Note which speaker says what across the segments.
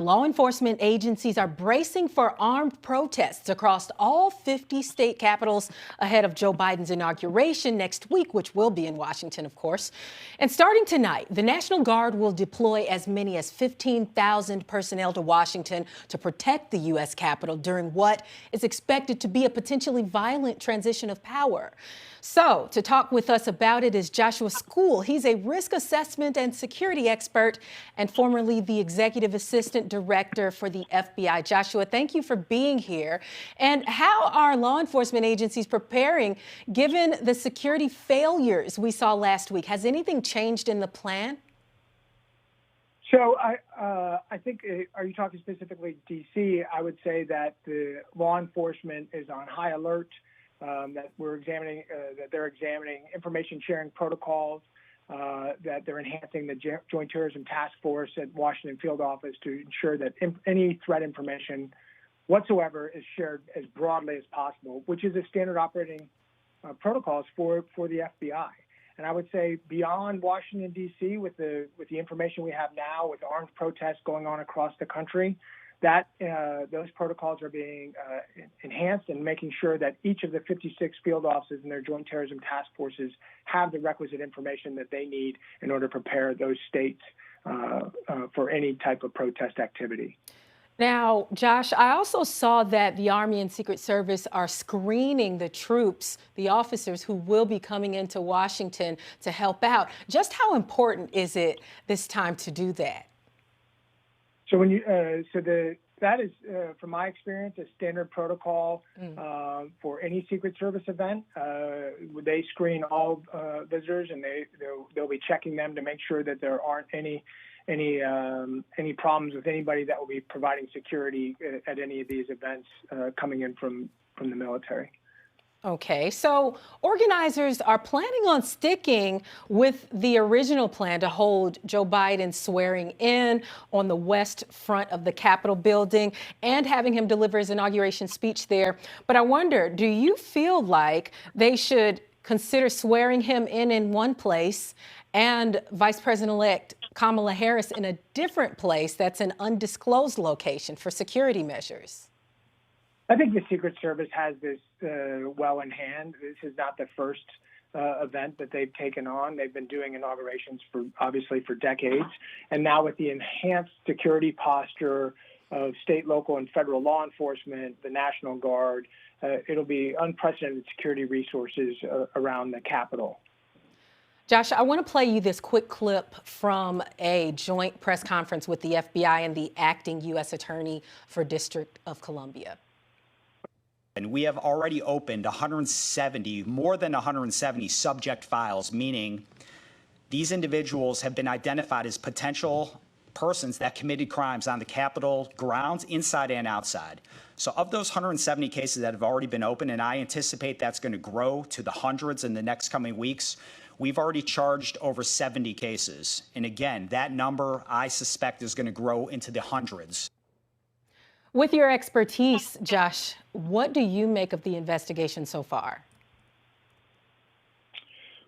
Speaker 1: Law enforcement agencies are bracing for armed protests across all 50 state capitals ahead of Joe Biden's inauguration next week, which will be in Washington, of course. And starting tonight, the National Guard will deploy as many as 15,000 personnel to Washington to protect the U.S. Capitol during what is expected to be a potentially violent transition of power. So to talk with us about it is Joshua School. He's a risk assessment and security expert and formerly the executive assistant director for the FBI. Joshua, thank you for being here. And how are law enforcement agencies preparing given the security failures we saw last week? Has anything changed in the plan?
Speaker 2: So I think, are you talking specifically D.C.? I would say that the law enforcement is on high alert, that they're examining information sharing protocols, that they're enhancing the Joint Terrorism Task Force at Washington Field Office to ensure that any threat information whatsoever is shared as broadly as possible, which is a standard operating protocols for the FBI. And I would say beyond Washington, D.C., with the information we have now, with armed protests going on across the country, that those protocols are being enhanced and making sure that each of the 56 field offices and their Joint Terrorism Task Forces have the requisite information that they need in order to prepare those states for any type of protest activity.
Speaker 1: Now, Josh, I also saw that the Army and Secret Service are screening the troops, the officers who will be coming into Washington to help out. Just how important is it this time to do that?
Speaker 2: So that is, from my experience, a standard protocol for any Secret Service event. They screen all visitors, and they'll be checking them to make sure that there aren't any problems with anybody that will be providing security at any of these events coming in from the military.
Speaker 1: Okay, so organizers are planning on sticking with the original plan to hold Joe Biden swearing in on the west front of the Capitol building and having him deliver his inauguration speech there. But I wonder, do you feel like they should consider swearing him in one place and Vice President-elect Kamala Harris in a different place that's an undisclosed location for security measures?
Speaker 2: I think the Secret Service has this well in hand. This is not the first event that they've taken on. They've been doing inaugurations obviously for decades. And now with the enhanced security posture of state, local, and federal law enforcement, the National Guard, it'll be unprecedented security resources around the Capitol.
Speaker 1: Josh, I want to play you this quick clip from a joint press conference with the FBI and the acting U.S. Attorney for District of Columbia.
Speaker 3: And we have already opened more than 170 subject files, meaning these individuals have been identified as potential persons that committed crimes on the Capitol grounds, inside and outside. So of those 170 cases that have already been opened, and I anticipate that's going to grow to the hundreds in the next coming weeks, we've already charged over 70 cases. And again, that number, I suspect, is going to grow into the hundreds.
Speaker 1: With your expertise, Josh, what do you make of the investigation so far?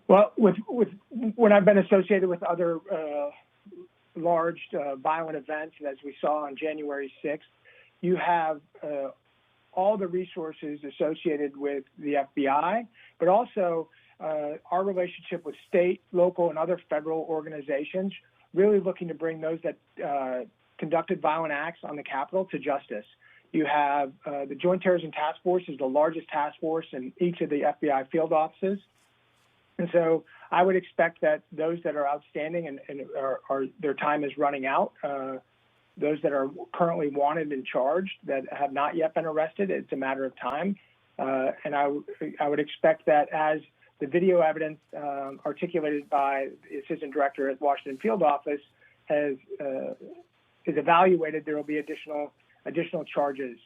Speaker 2: Well, when I've been associated with other large violent events, as we saw on January 6th, you have all the resources associated with the FBI, but also our relationship with state, local, and other federal organizations, really looking to bring those that conducted violent acts on the Capitol to justice. You have the Joint Terrorism Task Force is the largest task force in each of the FBI field offices. And so I would expect that those that are outstanding and their time is running out, those that are currently wanted and charged that have not yet been arrested, it's a matter of time. And I would expect that as the video evidence articulated by the Assistant Director at Washington Field Office is evaluated, there will be additional charges.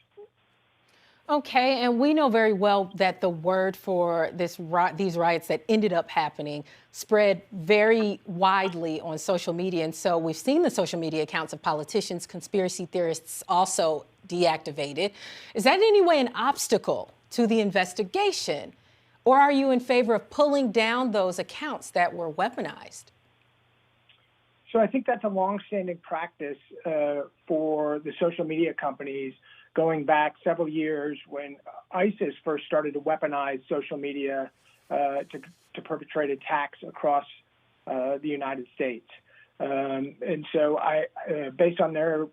Speaker 1: Okay, and we know very well that the word for these riots that ended up happening spread very widely on social media. And so we've seen the social media accounts of politicians, conspiracy theorists also deactivated. Is that in any way an obstacle to the investigation? Or are you in favor of pulling down those accounts that were weaponized?
Speaker 2: So I think that's a longstanding practice for the social media companies going back several years when ISIS first started to weaponize social media to perpetrate attacks across the United States. And so based on the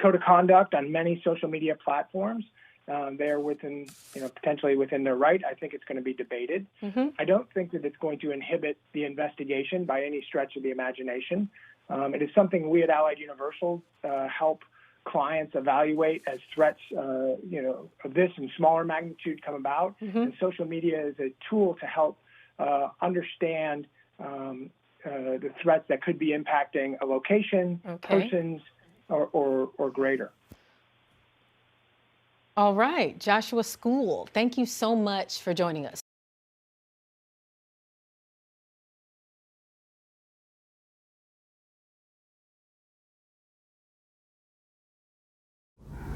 Speaker 2: code of conduct on many social media platforms, they're potentially within their right. I think it's going to be debated. Mm-hmm. I don't think that it's going to inhibit the investigation by any stretch of the imagination. It is something we at Allied Universal help clients evaluate as threats, of this and smaller magnitude come about. Mm-hmm. And social media is a tool to help understand the threats that could be impacting a location, persons, or greater.
Speaker 1: All right, Joshua School, thank you so much for joining us.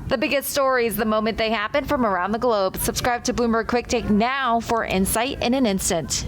Speaker 4: The biggest stories the moment they happen from around the globe. Subscribe to Bloomberg Quick Take now for insight in an instant.